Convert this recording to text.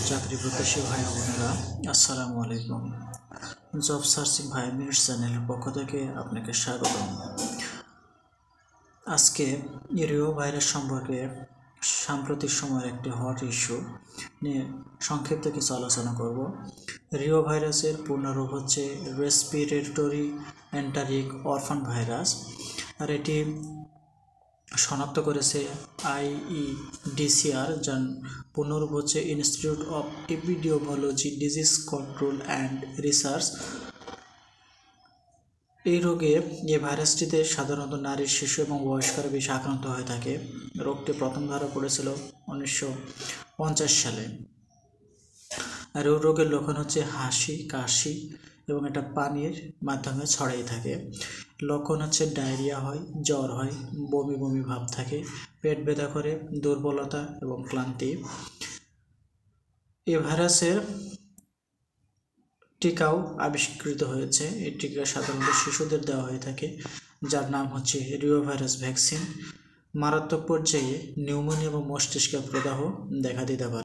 চাকরি প্রত্যাশী ভাই বোনেরা, আসসালামু আলাইকুম। জব সার্চিং 5 মিনিটস চ্যানেলের পক্ষ থেকে আপনাকে স্বাগতম। আজকে রিও ভাইরাস সম্পর্কে সাম্প্রতিক সময়ের একটি হট ইস্যু নিয়ে সংক্ষিপ্ত কিছু আলোচনা করব। রিও ভাইরাসের পূর্ণরূপ হচ্ছে রেসপিরেটরি এন্টারিক অরফান ভাইরাস, আর এটি শনাক্ত করেছে IEDCR, যার পূর্ণরূপ হচ্ছে institute of epidemiology, disease control and research. এই ভাইরাসটিতে সাধারণত নারী, শিশু এবং বয়স্করা বেশি আক্রান্ত হয়ে থাকে। রোগটি প্রথম ধরা পড়েছিল 1950 সালে। আর এই রোগের লক্ষণ হচ্ছে হাসি, কাশি এবং এটা পানির মাধ্যমে ছড়াই থাকে। লক্ষণ হচ্ছে ডায়রিয়া হয়, জ্বর হয়, বমি বমি ভাব থাকে, পেট ব্যথা করে, দুর্বলতা এবং ক্লান্তি। এই ভাইরাসের টিকাও আবিষ্কৃত হয়েছে। এই টিকা সাধারণত শিশুদের দেওয়া হয়ে থাকে, যার নাম হচ্ছে রিও ভাইরাস ভ্যাকসিন। মারাত্মক পর্যায়ে নিউমোনিয়া এবং মস্তিষ্কের প্রদাহ দেখা দিতে পারে।